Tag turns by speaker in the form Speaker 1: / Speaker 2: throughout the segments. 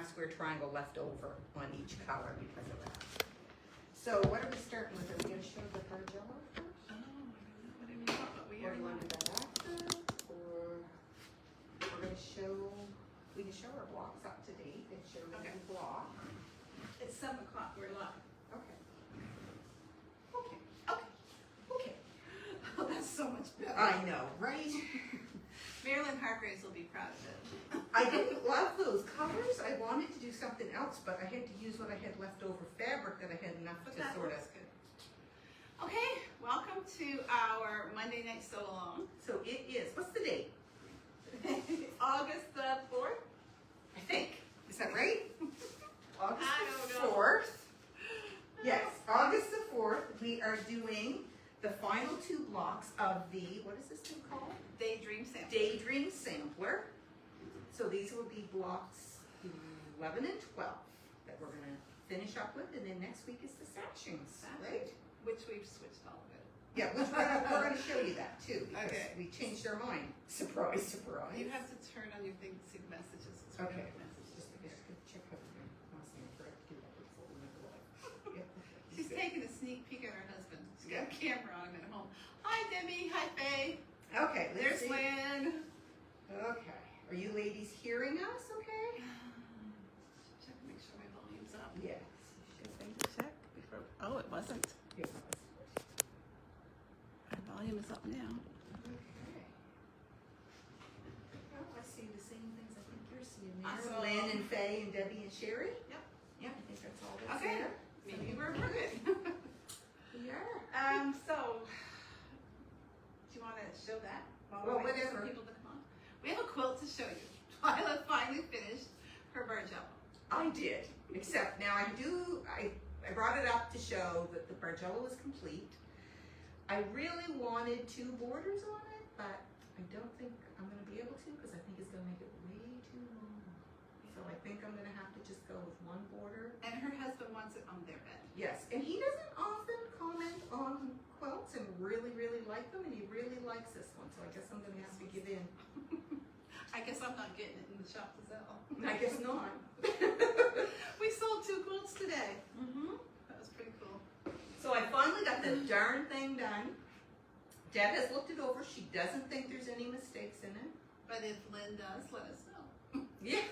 Speaker 1: half square triangle left over on each color because of that. So what are we starting with? Are we going to show the Bargello first?
Speaker 2: Oh, I don't know what I mean, but we
Speaker 1: Or
Speaker 2: are
Speaker 1: do you want to do that after? Or we're going to show, we can show our blocks up to date and show the
Speaker 2: Okay.
Speaker 1: new block.
Speaker 2: It's 7 o'clock. We're live.
Speaker 1: Okay. Okay. Okay. Okay.
Speaker 2: Oh, that's so much better.
Speaker 1: I know, right?
Speaker 2: Marilyn Hargraves will be proud of it.
Speaker 1: I didn't love those colors. I wanted to do something else, but I had to use what I had left over fabric that I had enough
Speaker 2: But
Speaker 1: to
Speaker 2: that
Speaker 1: sort of.
Speaker 2: looks good. Okay, welcome to our Monday Night Sew Along.
Speaker 1: So it is. What's the date?
Speaker 2: August the 4th.
Speaker 1: I think. Is that right? August
Speaker 2: I
Speaker 1: the
Speaker 2: don't know.
Speaker 1: 4th. Yes, August the 4th. We are doing the final 2 blocks of the, what is this thing called?
Speaker 2: Daydream sample.
Speaker 1: Daydream Sampler. So these will be blocks 11 and 12 that we're going to finish up with, and then next week is the sections, right?
Speaker 2: Which we've switched all of it.
Speaker 1: Yeah, which we're going to show you that too, because
Speaker 2: Okay.
Speaker 1: we changed our mind. Surprise, surprise.
Speaker 2: You have to turn on your thing to see the messages. It's
Speaker 1: Okay.
Speaker 2: really messages.
Speaker 1: Just check out your last name correct. Do that before we go live. Yep.
Speaker 2: She's
Speaker 1: Good.
Speaker 2: taking a sneak peek at her husband. She's got a camera on him at home. Hi, Debbie. Hi, Faye.
Speaker 1: Okay, let's
Speaker 2: There's
Speaker 1: see.
Speaker 2: Lynn.
Speaker 1: Okay. Are you ladies hearing us okay?
Speaker 2: Check to make sure my volume's up.
Speaker 1: Yes.
Speaker 2: Good thing to check before. Oh, it wasn't.
Speaker 1: Yes.
Speaker 2: My volume is up now.
Speaker 1: Okay. Well, I see the same things I think you're seeing there.
Speaker 2: Awesome.
Speaker 1: Lynn and Faye and Debbie and Sherry.
Speaker 2: Yep.
Speaker 1: Yeah, I think that's all that's
Speaker 2: Okay.
Speaker 1: there.
Speaker 2: Maybe we're good.
Speaker 1: We are.
Speaker 2: So, do you want to show that? While
Speaker 1: Well,
Speaker 2: we're waiting for
Speaker 1: whatever.
Speaker 2: people to come on. We have a quilt to show you. Twyla finally finished her Bargello.
Speaker 1: I did, except now I brought it up to show that the Bargello is complete. I really wanted 2 borders on it, but I don't think I'm going to be able to because I think it's going to make it way too long. So I think I'm going to have to just go with 1 border.
Speaker 2: And her husband wants it on their bed.
Speaker 1: Yes, and he doesn't often comment on quilts and really, really like them, and he really likes this one, so I guess I'm going to have to give in.
Speaker 2: I guess I'm not getting it in the shop to sell.
Speaker 1: I guess not.
Speaker 2: We sold 2 quilts today.
Speaker 1: Mm-hmm.
Speaker 2: That was pretty cool.
Speaker 1: So I finally got the darn thing done. Deb has looked it over. She doesn't think there's any mistakes in it.
Speaker 2: But if Lynn does, let us know.
Speaker 1: Yeah.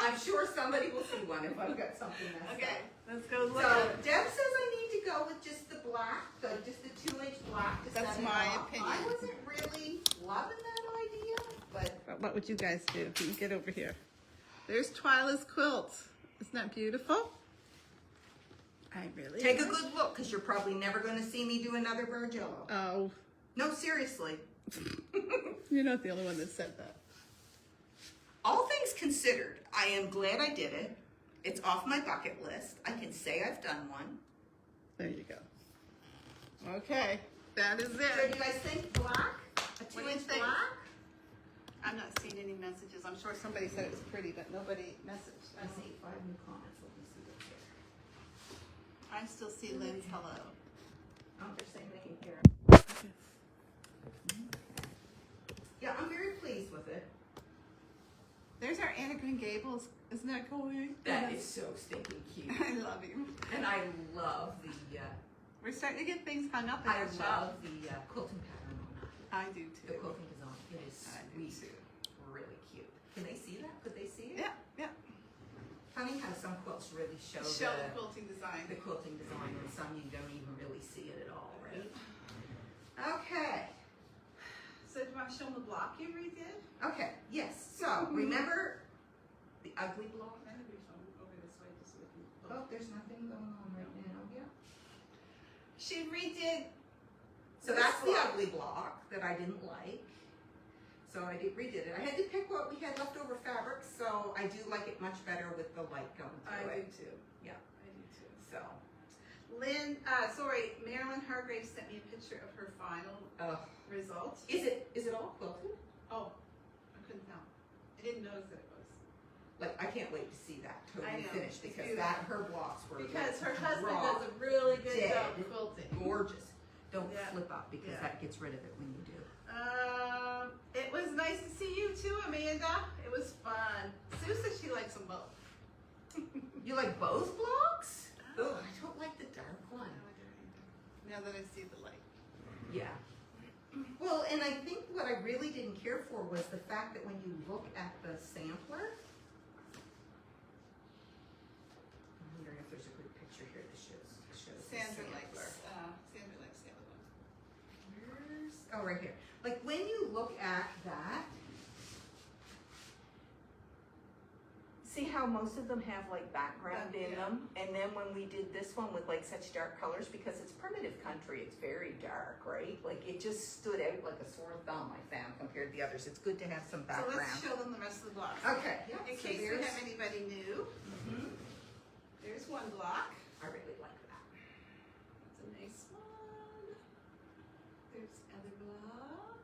Speaker 1: I'm sure somebody will see one if I've got something messed
Speaker 2: Okay,
Speaker 1: up.
Speaker 2: let's go look
Speaker 1: So
Speaker 2: at it.
Speaker 1: Deb says I need to go with just the black, just the 2-inch black to
Speaker 2: That's
Speaker 1: set it
Speaker 2: my
Speaker 1: off.
Speaker 2: opinion.
Speaker 1: I wasn't really loving that idea, but
Speaker 2: What would you guys do? You get over here. There's Twyla's quilt. Isn't that beautiful? I really
Speaker 1: take a good look because you're probably never going to see me do another Bargello.
Speaker 2: Oh,
Speaker 1: No, seriously.
Speaker 2: you're not the only one that said that.
Speaker 1: All things considered, I am glad I did it. It's off my bucket list. I can say I've done one.
Speaker 2: There you go. Okay, that is
Speaker 1: So do you
Speaker 2: it.
Speaker 1: guys think black? A
Speaker 2: What do you
Speaker 1: 2-inch
Speaker 2: think?
Speaker 1: black?
Speaker 2: I'm not seeing any messages. I'm sure somebody said it was pretty, but nobody messaged.
Speaker 1: I see 5 new comments. Let me see what's there.
Speaker 2: I still see Lynn's hello.
Speaker 1: Oh, they're saying they can hear.
Speaker 2: Okay.
Speaker 1: Yeah, I'm very pleased with it.
Speaker 2: There's our Anna Green Gables. Isn't that going?
Speaker 1: That is so stinking cute.
Speaker 2: I love you.
Speaker 1: And I love the,
Speaker 2: We're starting to get things hung up in
Speaker 1: I
Speaker 2: our shop.
Speaker 1: love the quilting pattern on that.
Speaker 2: I do
Speaker 1: The
Speaker 2: too.
Speaker 1: quilting design. It is
Speaker 2: I do
Speaker 1: sweet.
Speaker 2: too.
Speaker 1: Really cute. Can they see that? Could they see it?
Speaker 2: Yeah, yeah.
Speaker 1: Funny how some quilts really show,
Speaker 2: Show
Speaker 1: the
Speaker 2: the quilting design.
Speaker 1: quilting design and some you don't even really see it at all, right? Okay.
Speaker 2: So do you want to show them the block you redid?
Speaker 1: Okay, yes. So remember the ugly block?
Speaker 2: I think we show them over this way just so we can.
Speaker 1: Oh, there's nothing going on right now. Yeah.
Speaker 2: She redid.
Speaker 1: So
Speaker 2: this
Speaker 1: that's the
Speaker 2: block.
Speaker 1: ugly block that I didn't like. So I redid it. I had to pick what we had leftover fabric, so I do like it much better with the light going through it.
Speaker 2: too.
Speaker 1: Yeah.
Speaker 2: I do too.
Speaker 1: So,
Speaker 2: Marilyn Hargraves sent me a picture of her final results.
Speaker 1: is it all quilted?
Speaker 2: Oh, I couldn't tell. I didn't notice that it was.
Speaker 1: Like, I can't wait to see that
Speaker 2: I
Speaker 1: totally
Speaker 2: know.
Speaker 1: finished
Speaker 2: It's
Speaker 1: because
Speaker 2: beautiful.
Speaker 1: her blocks were
Speaker 2: Because
Speaker 1: like
Speaker 2: her husband
Speaker 1: raw,
Speaker 2: does a really good
Speaker 1: dead,
Speaker 2: job quilting.
Speaker 1: gorgeous. Don't
Speaker 2: Yeah.
Speaker 1: flip up because
Speaker 2: Yeah.
Speaker 1: that gets rid of it when you do.
Speaker 2: It was nice to see you too, Amanda. It was fun. Sue said she likes them both.
Speaker 1: Yeah. Well, and I think what I really didn't care for was the fact that when you look at the sampler, I'm wondering if there's a good picture here that shows the
Speaker 2: Sandra
Speaker 1: sampler.
Speaker 2: likes the other one.
Speaker 1: Oh, right here. Like when you look at that, see how most of them have like background in
Speaker 2: Yeah.
Speaker 1: them? And then when we did this one with like such dark colors, because it's primitive country, it's very dark, right? Like it just stood out like a sore thumb, I found, compared to the others. It's good to have some
Speaker 2: So
Speaker 1: background.
Speaker 2: let's show them the rest of the blocks.
Speaker 1: Okay. Yeah,
Speaker 2: In
Speaker 1: so
Speaker 2: case we
Speaker 1: there's-
Speaker 2: have anybody new,
Speaker 1: Mhm.
Speaker 2: there's one block.
Speaker 1: I really like that.
Speaker 2: It's a nice one. There's other block.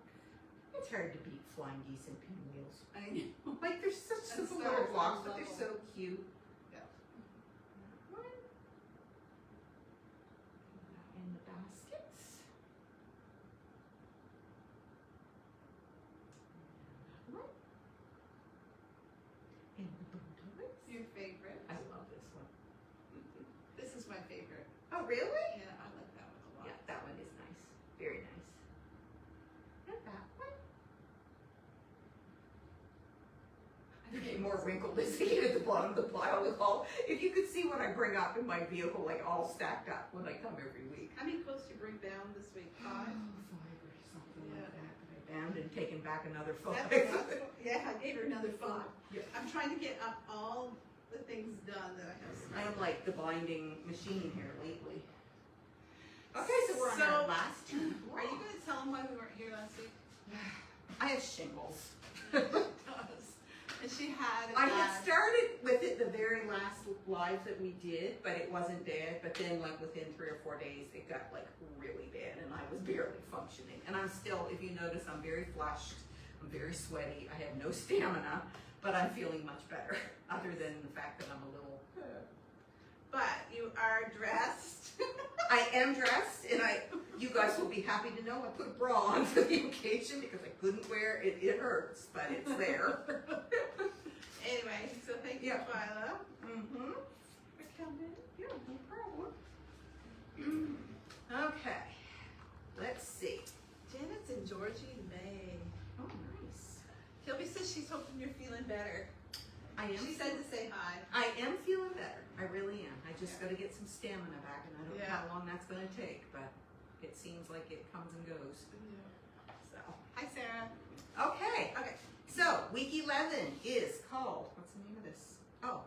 Speaker 1: It's hard to beat flying geese and pinwheels.
Speaker 2: I know.
Speaker 1: Like they're such
Speaker 2: And
Speaker 1: simple
Speaker 2: stars
Speaker 1: little
Speaker 2: on
Speaker 1: blocks, but
Speaker 2: level.
Speaker 1: they're so cute.
Speaker 2: Yeah.
Speaker 1: One. In the baskets. One. In the bow ties.
Speaker 2: Your favorite.
Speaker 1: I love this one.
Speaker 2: This is my favorite.
Speaker 1: Oh, really?
Speaker 2: Yeah, I like that one a lot.
Speaker 1: Yeah, that one is nice. Very nice. And that one. They're getting more wrinkled as they get at the bottom of the pile with all. If you could see what I bring up in my vehicle, like all stacked up when I come every week.
Speaker 2: How many quilts do you bring down this week? 5?
Speaker 1: Five or something
Speaker 2: Yeah.
Speaker 1: like that. I bound and taken back another 5.
Speaker 2: Yeah, I gave her another 5.
Speaker 1: Yeah.
Speaker 2: I'm trying to get up all the things done that I have.
Speaker 1: I am like the binding machine here lately. Okay, so we're on
Speaker 2: So,
Speaker 1: our last 2
Speaker 2: Are you going to tell them why we weren't here last week?
Speaker 1: I have shingles.
Speaker 2: And she had.
Speaker 1: I had started with it the very last live that we did, but it wasn't bad. But then, like within 3 or 4 days, it got like really bad, and I was barely functioning. And I'm still, if you notice, I'm very flushed. I'm very sweaty. I have no stamina, but I'm feeling much better. Other than the fact that I'm a little.
Speaker 2: But you are dressed.
Speaker 1: I am dressed, and you guys will be happy to know I put a bra on for the occasion because I couldn't wear it. It hurts, but it's there.
Speaker 2: Anyway, so thank you,
Speaker 1: Yeah.
Speaker 2: Twyla,
Speaker 1: Mm-hmm.
Speaker 2: for coming.
Speaker 1: Yeah, no problem. Okay, let's see.
Speaker 2: Janet's in Georgie May.
Speaker 1: Oh, nice.
Speaker 2: Kilby says she's hoping you're feeling better.
Speaker 1: I am.
Speaker 2: She said to say hi.
Speaker 1: I am feeling better. I really am. I just got to get some stamina back, and I don't know
Speaker 2: Yeah.
Speaker 1: how long that's going to take, but it seems like it comes and goes. So.
Speaker 2: Hi, Sarah.
Speaker 1: Okay.
Speaker 2: Okay.
Speaker 1: So, week 11 is called, what's the name of this? Oh,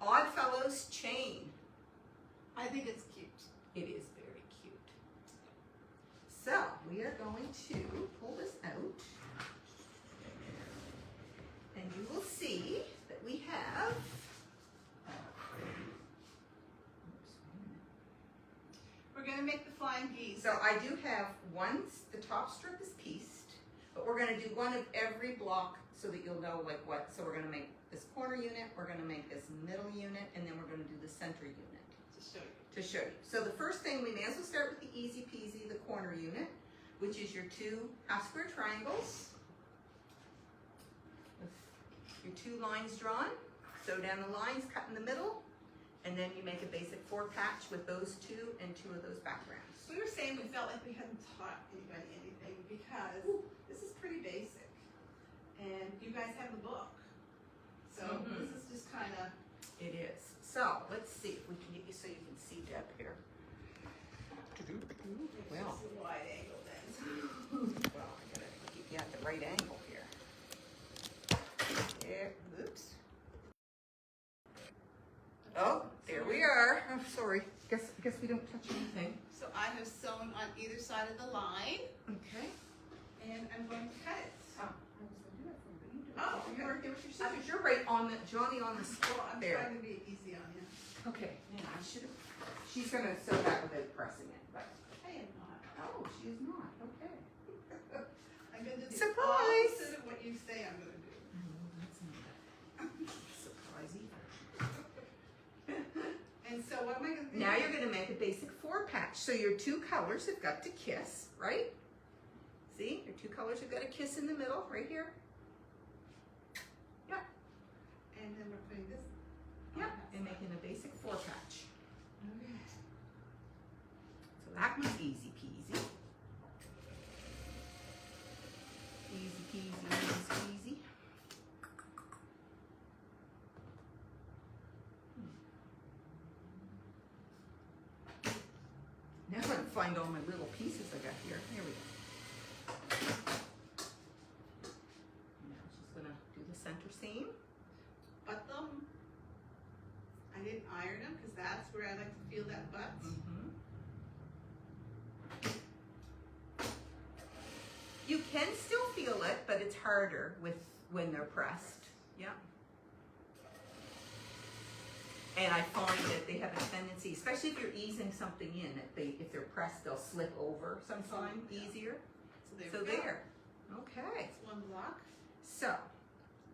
Speaker 1: Oddfellows Chain.
Speaker 2: I think it's cute.
Speaker 1: It is very cute. So, we are going to pull this out. And you will see that we have,
Speaker 2: We're going to make the flying geese.
Speaker 1: so I do have one, the top strip is pieced, but we're gonna do one of every block so that you'll know like what, so we're gonna make this corner unit, we're gonna make this middle unit, and then we're gonna do the center unit
Speaker 2: to show you.
Speaker 1: to show you. So the first thing, we may as well start with the easy peasy, the corner unit, which is your 2 half square triangles. With your 2 lines drawn, sew down the lines, cut in the middle, and then you make a basic 4 patch with those 2 and 2 of those backgrounds.
Speaker 2: We were saying we felt like we hadn't taught anybody anything because this is pretty basic. And you guys have the book. So
Speaker 1: Mhm.
Speaker 2: this is just kind of.
Speaker 1: It is. So let's see if we can get you so you can see Deb here. Well,
Speaker 2: It's just a wide angle then.
Speaker 1: well, I gotta keep you at the right angle here. There, oops. Oh, there we are. I'm sorry. Guess we don't touch anything.
Speaker 2: So I have sewn on either side of the line,
Speaker 1: Okay.
Speaker 2: and I'm going to cut it.
Speaker 1: Oh, I was gonna do that for you, but you do it.
Speaker 2: Oh,
Speaker 1: You
Speaker 2: okay.
Speaker 1: are here with your scissors. You're right on the Johnny on the
Speaker 2: Well,
Speaker 1: spot
Speaker 2: I'm
Speaker 1: there.
Speaker 2: trying to be easy on you.
Speaker 1: Okay. Yeah, I should have. She's gonna sew that without pressing it, but
Speaker 2: I am not.
Speaker 1: oh, she is not. Okay.
Speaker 2: I'm going to do the
Speaker 1: Surprise!
Speaker 2: opposite of what you say I'm going to do.
Speaker 1: That's not a surprise either.
Speaker 2: And so what am I going to do?
Speaker 1: Now you're going to make a basic 4 patch. So your 2 colors have got to kiss, right? See, your 2 colors have got to kiss in the middle, right here. Yeah,
Speaker 2: And then we're putting this.
Speaker 1: yeah,
Speaker 2: on
Speaker 1: and
Speaker 2: that
Speaker 1: making a basic 4 patch.
Speaker 2: side. Okay.
Speaker 1: So that one's easy peasy. find all my little pieces I got here. Here we go. Now she's gonna do the center seam.
Speaker 2: But them, I didn't iron them because that's where I like to feel that butt.
Speaker 1: You can still feel it, but it's harder when they're pressed. Yeah. And I find that they have a tendency, especially if you're easing something in, if they're pressed, they'll slip over sometime easier.
Speaker 2: So there.
Speaker 1: Okay.
Speaker 2: That's one block.
Speaker 1: So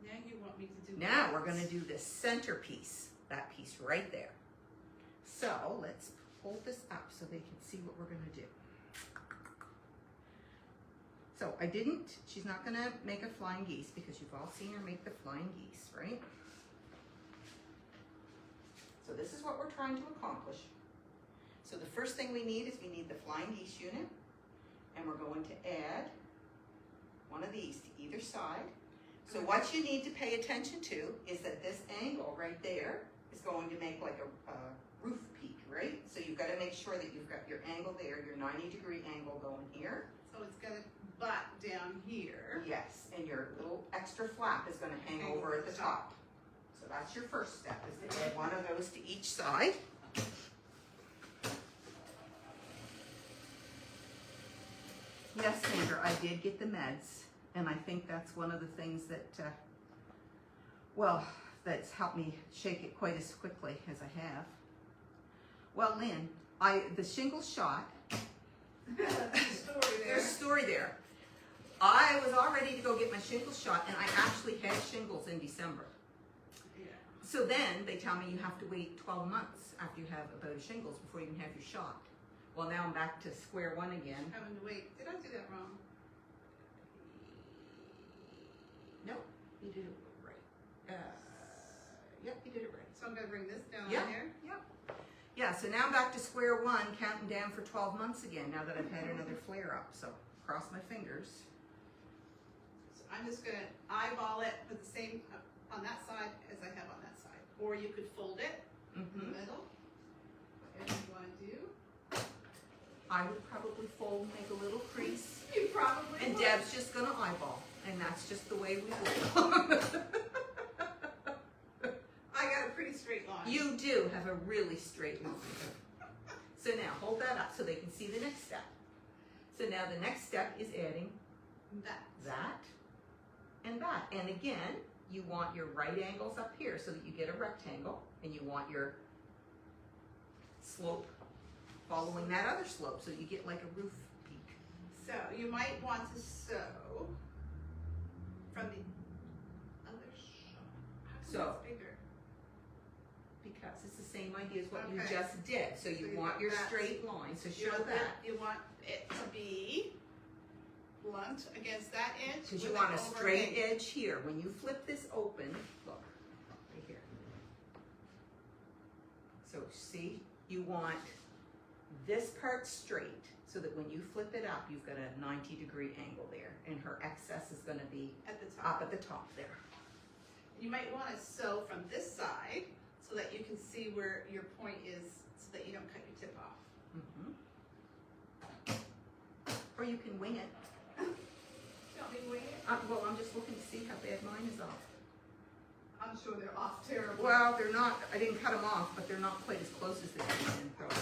Speaker 2: Now you want me to do.
Speaker 1: now we're going to do the center piece, that piece right there. So let's hold this up so they can see what we're going to do. So she's not going to make a flying geese because you've all seen her make the flying geese, right? So this is what we're trying to accomplish. So the first thing we need is we need the flying geese unit, and we're going to add one of these to either side. So what you need to pay attention to is that this angle right there is going to make like a roof peak, right? So you've got to make sure that you've got your angle there, your 90-degree angle going here.
Speaker 2: So it's gonna butt down here.
Speaker 1: Yes, and your little extra flap is going to hang over at the top. So that's your first step, is to add one of those to each side. Yes, Sandra, I did get the meds, and I think that's one of the things that, that's helped me shake it quite as quickly as I have. Well, Lynn, the shingle shot, there's a story there. I was all ready to go get my shingle shot, and I actually had shingles in December. So then they tell me you have to wait 12 months after you have a bout of shingles before you can have your shot. Well, now I'm back to square one again.
Speaker 2: Having to wait. Did I do that wrong?
Speaker 1: No, you did it right. Yep, you did it right.
Speaker 2: So I'm gonna bring this down
Speaker 1: Yeah.
Speaker 2: here.
Speaker 1: Yep. Yeah, so now I'm back to square one, counting down for 12 months again, now that I've had another flare up. So cross my fingers.
Speaker 2: So I'm just gonna eyeball it, put the same on that side as I have on that side. Or you could fold it in the middle. Whatever you wanna do.
Speaker 1: I would probably fold, make a little crease.
Speaker 2: You probably
Speaker 1: And
Speaker 2: would.
Speaker 1: Deb's just gonna eyeball, and that's just the way we work.
Speaker 2: I got a pretty straight line.
Speaker 1: You do have a really straight line. So now hold that up so they can see the next step. So now the next step is adding that and that. And again, you want your right angles up here so that you get a rectangle, and you want your slope following that other slope so you get like a roof peak.
Speaker 2: So you might want to sew from the other shot. How come
Speaker 1: So-
Speaker 2: it's bigger?
Speaker 1: Because it's the same idea as what you
Speaker 2: Okay.
Speaker 1: just did. So you
Speaker 2: So
Speaker 1: want
Speaker 2: you
Speaker 1: your
Speaker 2: got that.
Speaker 1: straight line. So
Speaker 2: You
Speaker 1: show
Speaker 2: want
Speaker 1: that.
Speaker 2: You want it to be blunt against that edge.
Speaker 1: Because you
Speaker 2: with
Speaker 1: want
Speaker 2: an
Speaker 1: a straight
Speaker 2: overhang.
Speaker 1: edge here. When you flip this open, look, right here. So see, you want this part straight so that when you flip it up, you've got a 90-degree angle there. And her excess is going to be
Speaker 2: At the top.
Speaker 1: up at the top there.
Speaker 2: You might want to sew from this side so that you can see where your point is so that you don't cut your tip off.
Speaker 1: Or you can wing it.
Speaker 2: Do you want me to wing it?
Speaker 1: Well, I'm just looking to see how bad mine is off.
Speaker 2: I'm sure they're off terribly.
Speaker 1: Well, they're not, I didn't cut them off, but they're not quite as close as they could have been probably.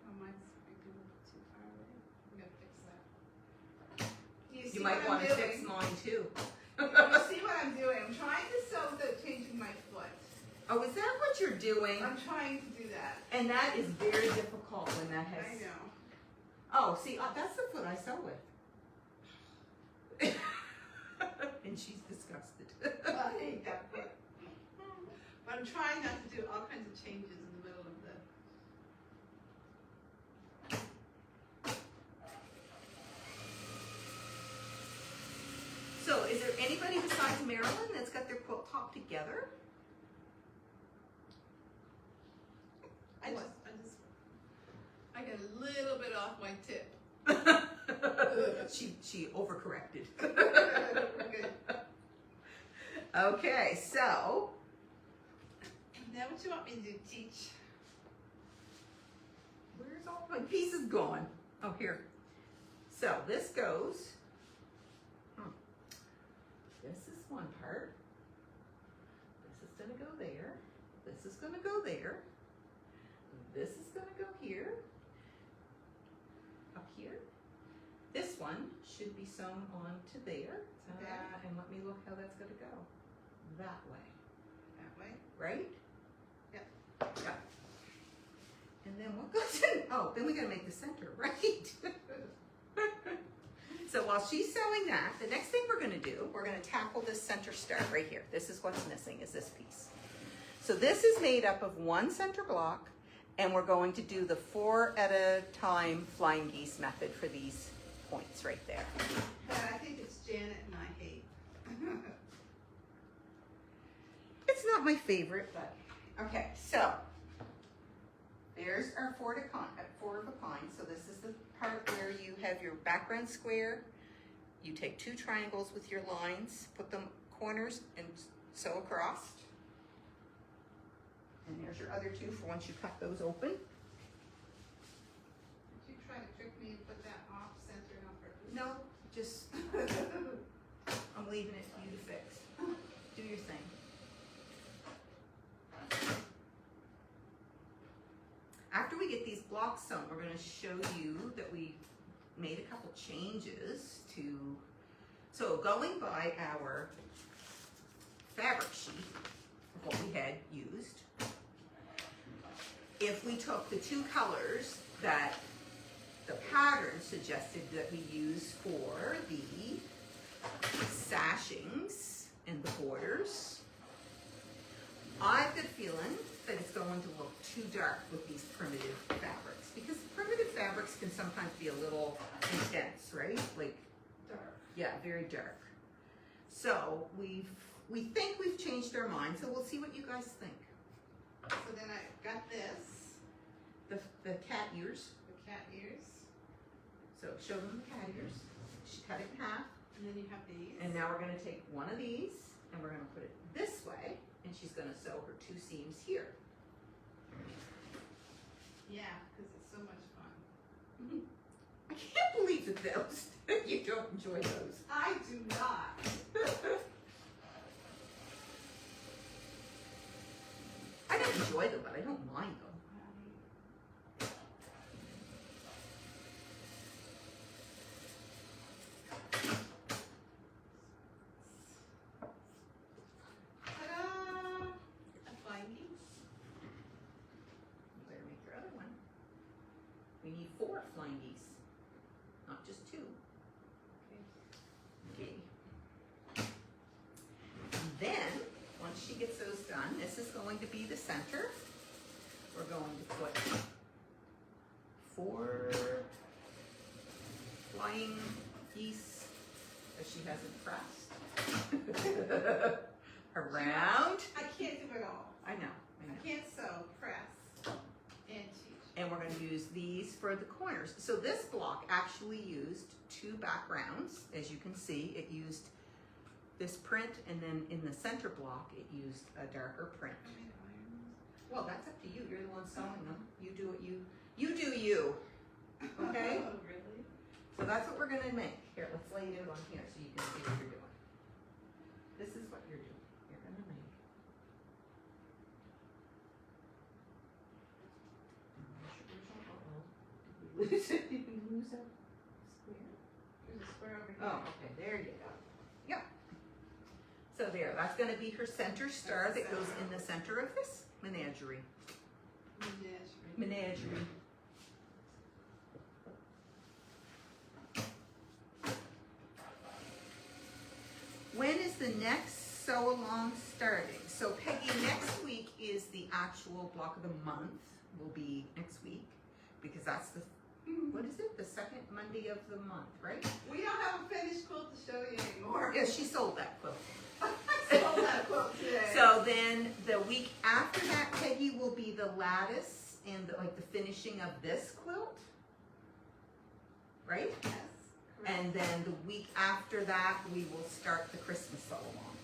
Speaker 2: Oh, mine's maybe a little too far away. We gotta fix that.
Speaker 1: You
Speaker 2: see
Speaker 1: might
Speaker 2: what
Speaker 1: want
Speaker 2: I'm
Speaker 1: to
Speaker 2: doing?
Speaker 1: fix mine too.
Speaker 2: You see what I'm doing? I'm trying to sew without changing my foot.
Speaker 1: Oh, is that what you're doing?
Speaker 2: I'm trying to do that.
Speaker 1: And that is very difficult when that has.
Speaker 2: I know.
Speaker 1: Oh, see, that's the foot I sew with. And she's disgusted.
Speaker 2: I hate that foot. But I'm trying not to do all kinds of changes in the middle of the.
Speaker 1: So, is there anybody besides Marilyn that's got their quilt top together?
Speaker 2: I got a little bit off my tip.
Speaker 1: She overcorrected.
Speaker 2: Good.
Speaker 1: Okay, so
Speaker 2: Now what you want me to do, teach?
Speaker 1: where's Oh, my piece is gone. Oh, here. So this goes, this is one part. This is gonna go there. This is gonna go there. This is gonna go here. Up here. This one should be sewn onto there.
Speaker 2: Okay.
Speaker 1: And let me look how that's gonna go. That way.
Speaker 2: That way.
Speaker 1: Right?
Speaker 2: Yep.
Speaker 1: Yeah. And then what goes in? Oh, then we gotta make the center, right? So while she's sewing that, the next thing we're gonna do, we're gonna tackle this center star right here. This is what's missing, is this piece. So this is made up of one center block, and we're going to do the 4 at a time flying geese method for these points right there.
Speaker 2: But I think it's Janet and I hate.
Speaker 1: It's not my favorite, but okay. So there's our 4 of a kind. So this is the part where you have your background square. You take 2 triangles with your lines, put them corners, and sew across. And there's your other 2 for once you cut those open.
Speaker 2: Did you try to trick me and put that off center on purpose?
Speaker 1: No, just I'm leaving it for you to fix. Do your thing. After we get these blocks sewn, we're going to show you that we made a couple changes to, so going by our fabric sheet of what we had used, if we took the 2 colors that the pattern suggested that we use for the sashings and the borders, I've got a feeling that it's going to look too dark with these primitive fabrics, because primitive fabrics can sometimes be a little intense, right? Like,
Speaker 2: Dark.
Speaker 1: yeah, very dark. So we think we've changed our mind, so we'll see what you guys think.
Speaker 2: So then I got this,
Speaker 1: The cat ears.
Speaker 2: the cat ears,
Speaker 1: So show them the cat ears. She cut it in half.
Speaker 2: and then you have these.
Speaker 1: And now we're gonna take one of these and we're gonna put it this way, and she's gonna sew her 2 seams here.
Speaker 2: Yeah, because it's so much fun.
Speaker 1: I can't believe that those, you don't enjoy those.
Speaker 2: I do not.
Speaker 1: I don't enjoy them, but I don't mind them.
Speaker 2: Ta-da! A flying geese.
Speaker 1: You better make your other one. We need 4 flying geese, not just 2. Okay. And then, once she gets those done, this is going to be the center. We're going to put 4 flying geese that she hasn't pressed around.
Speaker 2: I can't do it all.
Speaker 1: I know.
Speaker 2: I can't sew, press, and teach.
Speaker 1: And we're going to use these for the corners. So this block actually used 2 backgrounds. As you can see, it used this print, and then in the center block, it used a darker print. Well, that's up to you. You're the one sewing them. You do what you do you. Okay?
Speaker 2: Oh, really?
Speaker 1: So that's what we're going to make. Here, let's lay it out on here so you can see what you're doing. This is what you're doing. You're going to make. Did we lose it? Did we lose that square?
Speaker 2: There's a square over here.
Speaker 1: Oh, okay, there you go. Yep. So there, that's going to be her center star that goes in the center of this menagerie. Menagerie. When is the next sew along starting? So Peggy, next week is the actual block of the month. Will be next week, because that's the, what is it? The 2nd Monday of the month, right?
Speaker 2: We don't have a finished quilt to show you anymore.
Speaker 1: Yeah, she sold that quilt.
Speaker 2: I sold that quilt today.
Speaker 1: So then the week after that, Peggy, will be the lattice and the finishing of this quilt, right?
Speaker 2: Yes. Correct.
Speaker 1: And then the week after that, we will start the Christmas sew along.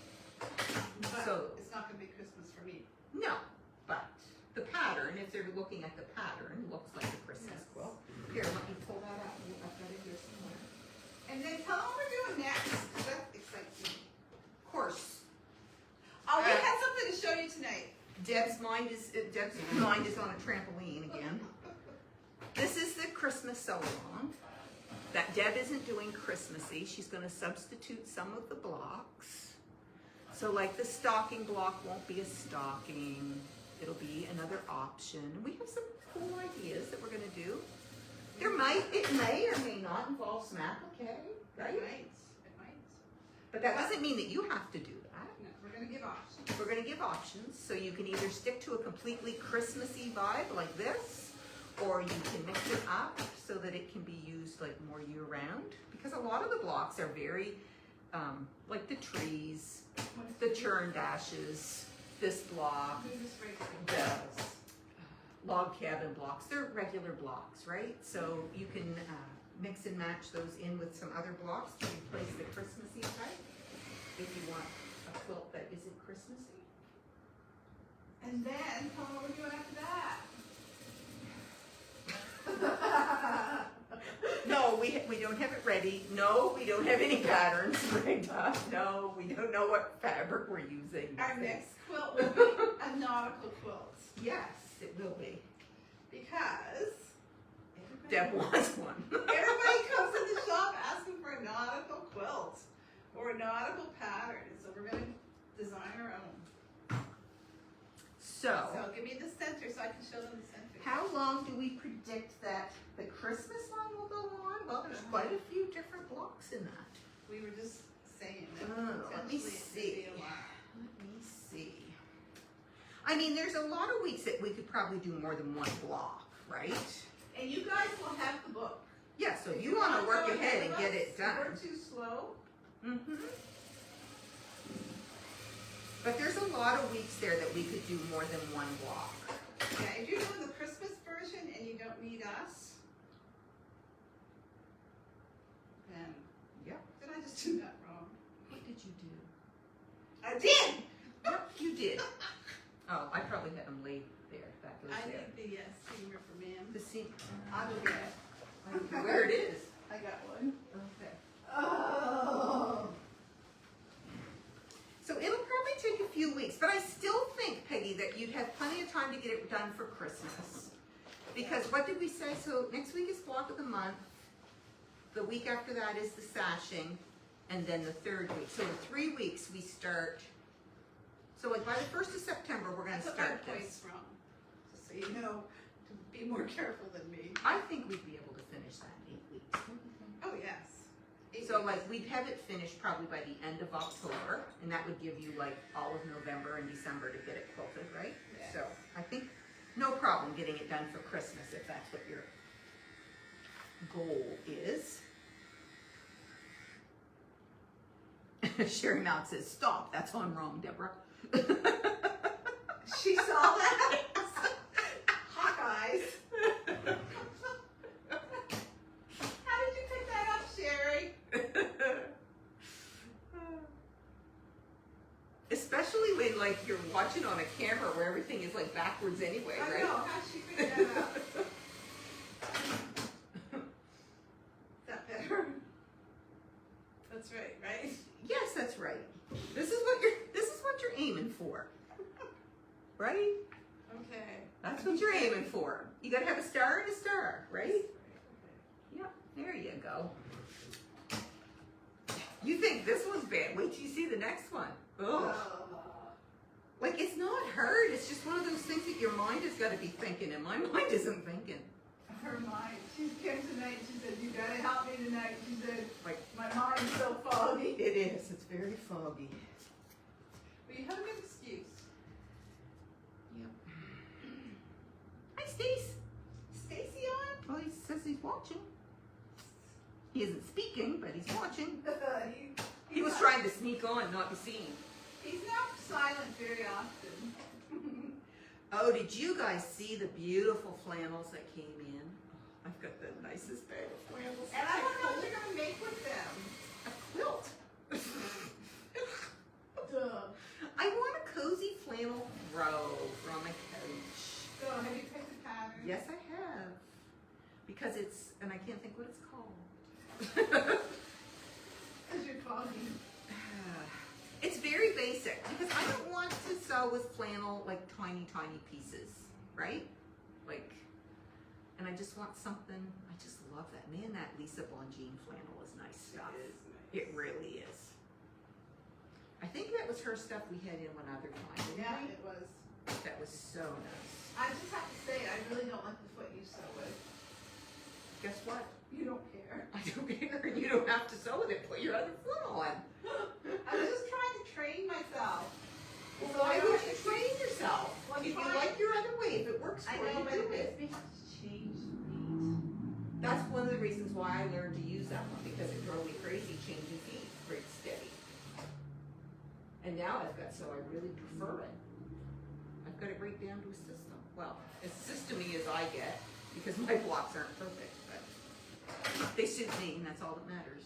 Speaker 2: But
Speaker 1: so-
Speaker 2: it's not going to be Christmas for me.
Speaker 1: No, but the pattern, if they're looking at the pattern, looks like a Christmas quilt. Here, let me pull that out. I've got it here somewhere.
Speaker 2: And then tell them what we're doing next, 'cause that excites me.
Speaker 1: Of course,
Speaker 2: Oh, we had something to show you tonight.
Speaker 1: Deb's mind is on a trampoline again. This is the Christmas sew-along. That Deb isn't doing Christmassy. She's going to substitute some of the blocks. So like the stocking block won't be a stocking. It'll be another option. We have some cool ideas that we're going to do. It may or may not involve some applique, right?
Speaker 2: It might.
Speaker 1: But that doesn't mean that you have to do that.
Speaker 2: No, we're gonna give options.
Speaker 1: We're going to give options, so you can either stick to a completely Christmassy vibe like this, or you can mix it up so that it can be used like more year-round. Because a lot of the blocks are very, like the trees, the churn dashes, this block, the log cabin blocks. They're regular blocks, right? So you can mix and match those in with some other blocks to replace the Christmassy type if you want a quilt that isn't Christmassy.
Speaker 2: And then, tell them what we're doing after that.
Speaker 1: No, we don't have it ready. No, we don't have any patterns rigged up. No, we don't know what fabric we're using.
Speaker 2: Our next quilt will be a nautical quilt.
Speaker 1: Yes, it will be.
Speaker 2: Because
Speaker 1: Deb wants one.
Speaker 2: everybody comes in the shop asking for a nautical quilt or a nautical pattern. So we're going to design our own.
Speaker 1: So,
Speaker 2: So give me the center so I can show them the center.
Speaker 1: how long do we predict that the Christmas line will go on? Well, there's quite a few different blocks in that.
Speaker 2: We were just saying that
Speaker 1: Let me
Speaker 2: potentially it could
Speaker 1: see.
Speaker 2: be a lot.
Speaker 1: Let me see. I mean, there's a lot of weeks that we could probably do more than one block, right?
Speaker 2: And you guys will have the book.
Speaker 1: Yeah, so if you want to work ahead and get it done.
Speaker 2: We're too slow.
Speaker 1: Mm-hmm. But there's a lot of weeks there that we could do more than one block.
Speaker 2: Yeah, if you're doing the Christmas version and you don't need us, then
Speaker 1: Yep.
Speaker 2: did I just do that wrong?
Speaker 1: What did you do?
Speaker 2: I did.
Speaker 1: Yep, you did. Oh, I probably had them laid there. That goes
Speaker 2: I
Speaker 1: there.
Speaker 2: need the steamer for ma'am.
Speaker 1: The seam.
Speaker 2: I will get it.
Speaker 1: Where it is.
Speaker 2: I got one.
Speaker 1: Okay.
Speaker 2: Oh.
Speaker 1: So it'll probably take a few weeks, but I still think, Peggy, that you'd have plenty of time to get it done for Christmas. Because what did we say? So next week is block of the month. The week after that is the sashing. And then the third week. So in 3 weeks we start. So like by the 1st of September, we're going to
Speaker 2: That's what
Speaker 1: start
Speaker 2: my
Speaker 1: this.
Speaker 2: point's wrong. Just so you know, to be more careful than me.
Speaker 1: I think we'd be able to finish that in 8 weeks. Don't you think?
Speaker 2: Oh, yes.
Speaker 1: So like we'd have it finished probably by the end of October, and that would give you like all of November and December to get it quilted, right?
Speaker 2: Yeah.
Speaker 1: So I think no problem getting it done for Christmas if that's what your goal is. Sherry Mount says, "Stop, that's on wrong, Deborah."
Speaker 2: She saw that? Hawkeyes. How did you pick that up, Sherry?
Speaker 1: Especially when like you're watching on a camera where everything is like backwards anyway,
Speaker 2: I
Speaker 1: right?
Speaker 2: know. How did she figure that out? Is that better? That's right, right?
Speaker 1: Yes, that's right. This is what you're aiming for. Right?
Speaker 2: Okay.
Speaker 1: That's what you're aiming for. You gotta have a star and a star, right? Yep, there you go. You think this one's bad, wait till you see the next one. Ugh. Like, it's not hard, it's just one of those things that your mind has gotta be thinking, and my mind isn't thinking.
Speaker 2: Her mind. She came tonight. She said, "You gotta help me tonight." She said,
Speaker 1: Like,
Speaker 2: "My mind's so foggy."
Speaker 1: it is, it's very foggy.
Speaker 2: But you have a good excuse.
Speaker 1: Yep. Hi, Stace.
Speaker 2: Stacy on?
Speaker 1: Well, he says he's watching. He isn't speaking, but he's watching. He was trying to sneak on, not be seen.
Speaker 2: He's not silent very often.
Speaker 1: Oh, did you guys see the beautiful flannels that came in? Oh, I've got the nicest bag of flannels.
Speaker 2: And I don't know what you're gonna make with them.
Speaker 1: A quilt.
Speaker 2: Duh.
Speaker 1: I want a cozy flannel throw from my couch.
Speaker 2: So have you picked a pattern?
Speaker 1: Yes, I have. Because it's, and I can't think what it's called.
Speaker 2: Because you're foggy.
Speaker 1: It's very basic because I don't want to sew with flannel like tiny pieces, right? Like, and I just want something, I just love that. Man, that Lisa Bongine flannel is nice stuff.
Speaker 2: It is nice.
Speaker 1: It really is. I think that was her stuff we had in one other time, didn't
Speaker 2: Yeah,
Speaker 1: we?
Speaker 2: it was.
Speaker 1: That was so nice.
Speaker 2: I just have to say, I really don't like the foot you sew with.
Speaker 1: Guess what?
Speaker 2: You don't care.
Speaker 1: I don't care. You don't have to sew with it. Put your other foot on.
Speaker 2: I was just trying to train myself.
Speaker 1: Well, why would you train yourself?
Speaker 2: Well,
Speaker 1: If you
Speaker 2: trying-
Speaker 1: like your other way, if it works
Speaker 2: I
Speaker 1: for
Speaker 2: know,
Speaker 1: you,
Speaker 2: but
Speaker 1: do
Speaker 2: it makes
Speaker 1: it.
Speaker 2: me have to change feet.
Speaker 1: That's one of the reasons why I learned to use that one, because it drove me crazy changing feet pretty steady. And now I've got, so I really prefer it. I've got it right down to a system. Well, as system-y as I get, because my blocks aren't perfect, but they suit me, and that's all that matters.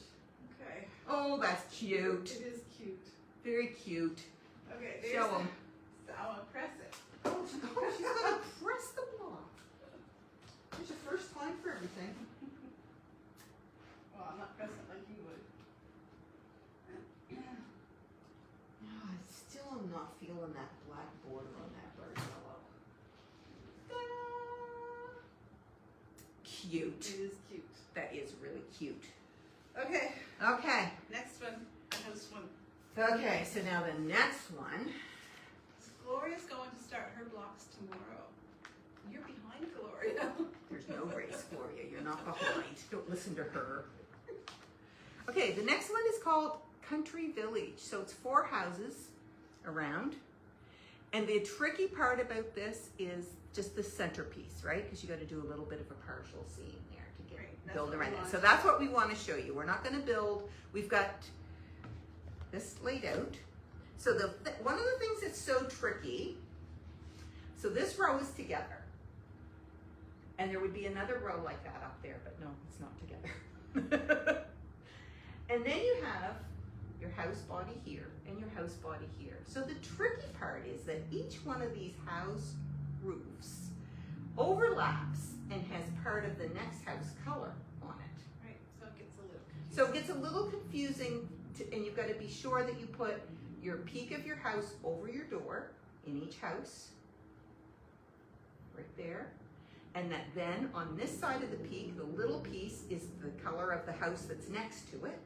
Speaker 2: Okay.
Speaker 1: Oh, that's cute.
Speaker 2: It is cute.
Speaker 1: Very cute.
Speaker 2: Okay, there's
Speaker 1: Show 'em.
Speaker 2: So I want to press it.
Speaker 1: Oh, she's gonna press the block. It's your first time for everything.
Speaker 2: Well, I'm not pressing it like you would.
Speaker 1: I still am not feeling that black border on that bird yellow. Cute.
Speaker 2: It is cute.
Speaker 1: That is really cute.
Speaker 2: Okay,
Speaker 1: Okay.
Speaker 2: next one. I have this one.
Speaker 1: Okay, so now the next one.
Speaker 2: Gloria's going to start her blocks tomorrow. You're behind Gloria.
Speaker 1: There's no race, Gloria. You're not behind. Don't listen to her. Okay, the next one is called Country Village. So it's 4 houses around. And the tricky part about this is just the centerpiece, right? Because you got to do a little bit of a partial seam there to get
Speaker 2: Right, that's
Speaker 1: build
Speaker 2: what
Speaker 1: around
Speaker 2: we
Speaker 1: it.
Speaker 2: want.
Speaker 1: So that's what we want to show you. We're not going to build. We've got this laid out. So one of the things that's so tricky, so this row is together. And there would be another row like that up there, but no, it's not together. And then you have your house body here and your house body here. So the tricky part is that each one of these house roofs overlaps and has part of the next house color on it.
Speaker 2: Right, so it gets a little confusing.
Speaker 1: So it gets a little confusing, and you've got to be sure that you put your peak of your house over your door in each house, right there. And that then on this side of the peak, the little piece is the color of the house that's next to it.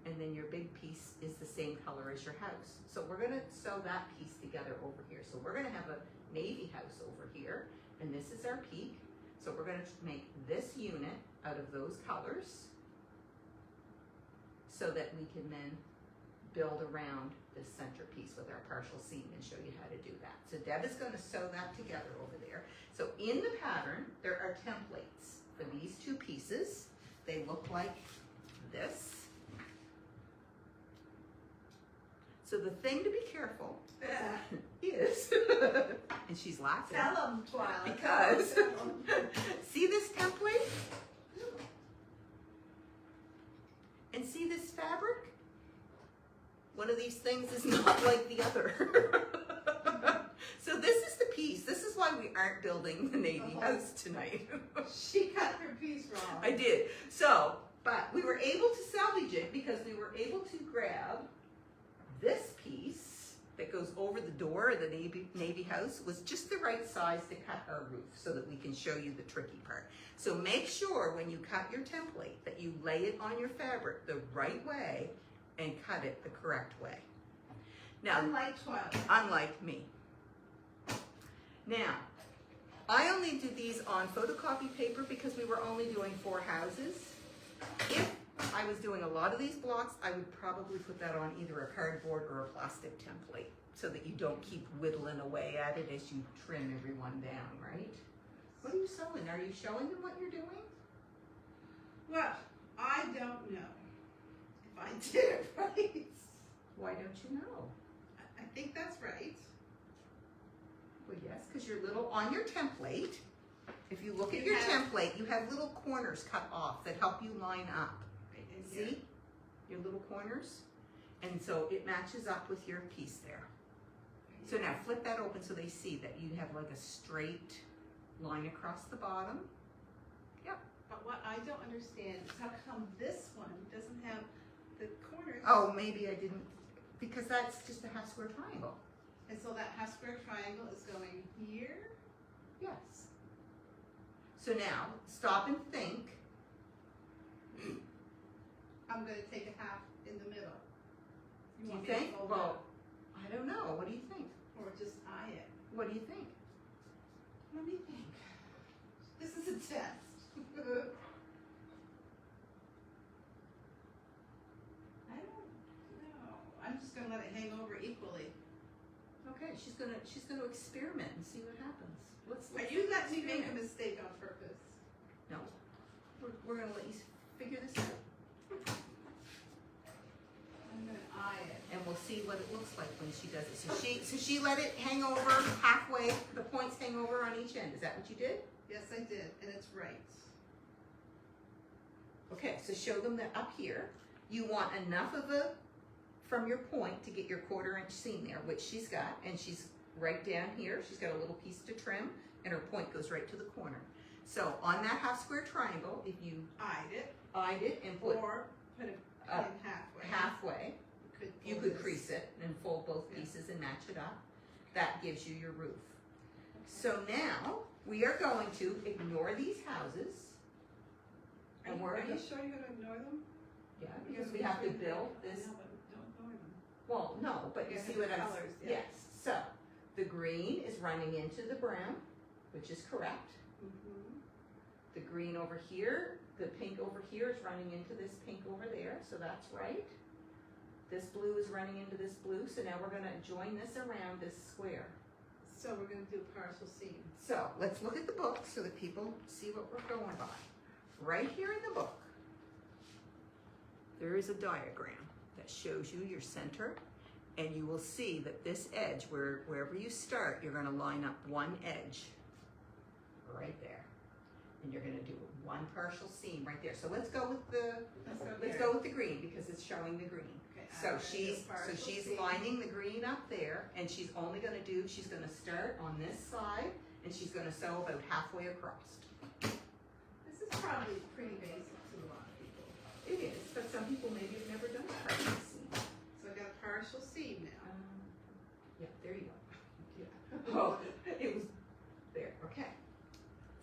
Speaker 1: And then your big piece is the same color as your house. So we're gonna sew that piece together over here. So we're gonna have a navy house over here, and this is our peak. So we're gonna make this unit out of those colors so that we can then build around this centerpiece with our partial seam and show you how to do that. So Deb is gonna sew that together over there. So in the pattern, there are templates for these 2 pieces. They look like this. So the thing to be careful is, and she's laughing,
Speaker 2: Tell them, Twyla.
Speaker 1: because,
Speaker 2: Tell 'em.
Speaker 1: see this template? And see this fabric? One of these things is not like the other. So this is the piece. This is why we aren't building the navy house tonight.
Speaker 2: She cut her piece wrong.
Speaker 1: I did. So, but we were able to salvage it because we were able to grab this piece that goes over the door of the navy house was just the right size to cut our roof so that we can show you the tricky part. So make sure when you cut your template that you lay it on your fabric the right way and cut it the correct way. Now,
Speaker 2: Unlike Twyla.
Speaker 1: unlike me. Now, I only did these on photocopy paper because we were only doing 4 houses. If I was doing a lot of these blocks, I would probably put that on either a cardboard or a plastic template so that you don't keep whittling away at it as you trim everyone down, right? What are you sewing? Are you showing them what you're doing?
Speaker 2: Well, I don't know if I did it right.
Speaker 1: Why don't you know?
Speaker 2: I think that's right.
Speaker 1: Well, yes, because you're little, on your template, if you look at
Speaker 2: You
Speaker 1: your
Speaker 2: have-
Speaker 1: template, you have little corners cut off that help you line up.
Speaker 2: Right in here.
Speaker 1: See? Your little corners? And so it matches up with your piece there. So now flip that open so they see that you have like a straight line across the bottom.
Speaker 2: But what I don't understand is how come this one doesn't have the corners?
Speaker 1: Oh, maybe I didn't, because that's just a half square triangle.
Speaker 2: And so that half square triangle is going here?
Speaker 1: Yes. So now, stop and think.
Speaker 2: I'm gonna take a half in the middle.
Speaker 1: Do you
Speaker 2: want me to
Speaker 1: think?
Speaker 2: fold
Speaker 1: Well, I don't know. What do you think?
Speaker 2: it? Or just eye it?
Speaker 1: What do you think?
Speaker 2: What do you think? This is a test. I don't know. I'm just gonna let it hang over equally.
Speaker 1: Okay, she's gonna experiment and see what happens.
Speaker 2: Are you letting me make a mistake on purpose?
Speaker 1: No. We're gonna let you figure this out,
Speaker 2: I'm gonna eye it.
Speaker 1: and we'll see what it looks like when she does it. So she let it hang over halfway. The points hang over on each end. Is that what you did?
Speaker 2: Yes, I did, and it's right.
Speaker 1: Okay, so show them that up here, you want enough of a, from your point to get your 1/4 inch seam there, which she's got, and she's right down here, she's got a little piece to trim, and her point goes right to the corner. So on that half square triangle, if you
Speaker 2: Eyed it,
Speaker 1: eyed it and put
Speaker 2: or put it in halfway.
Speaker 1: halfway, you
Speaker 2: fold
Speaker 1: could
Speaker 2: this.
Speaker 1: crease it and fold both
Speaker 2: Yeah.
Speaker 1: pieces and match it up. That gives you your roof. So now, we are going to ignore these houses. And
Speaker 2: Are you sure you're gonna ignore them?
Speaker 1: Yeah, because we have to build this.
Speaker 2: No, but don't ignore them.
Speaker 1: Well, no, but you
Speaker 2: Yeah,
Speaker 1: see
Speaker 2: the
Speaker 1: what I'm,
Speaker 2: colors, yeah.
Speaker 1: yes, so, the green is running into the brown, which is correct.
Speaker 2: Mm-hmm.
Speaker 1: The green over here, the pink over here is running into this pink over there, so that's right. This blue is running into this blue, so now we're gonna join this around this square.
Speaker 2: So we're gonna do partial seam.
Speaker 1: So, let's look at the book so that people see what we're going by. Right here in the book, there is a diagram that shows you your center, and you will see that this edge, wherever you start, you're gonna line up one edge right there. And you're gonna do one partial seam right there. So let's go with the, let's go with the green because it's showing the green.
Speaker 2: Okay,
Speaker 1: So
Speaker 2: I'm gonna do
Speaker 1: she's
Speaker 2: partial seam.
Speaker 1: lining the green up there, and she's only gonna do, she's gonna start on this side, and she's gonna sew about halfway across.
Speaker 2: This is probably pretty basic to a lot of people.
Speaker 1: It is, but some people maybe have never done a partial seam.
Speaker 2: So I got a partial seam now.
Speaker 1: Yeah, there you go. Yeah. Oh, it was there, okay.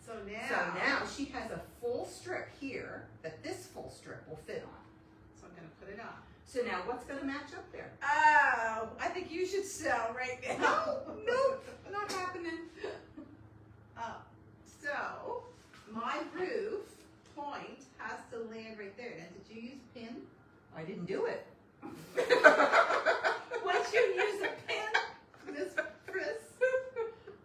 Speaker 2: So now.
Speaker 1: So now she has a full strip here that this full strip will fit on.
Speaker 2: So I'm gonna put it on.
Speaker 1: So now what's gonna match up there?
Speaker 2: Oh, I think you should sew right now.
Speaker 1: Nope, not happening.
Speaker 2: Oh, so my roof point has to land right there. Now, did you use a pin?
Speaker 1: I didn't do it.
Speaker 2: Once you use a pin, Miss Chris,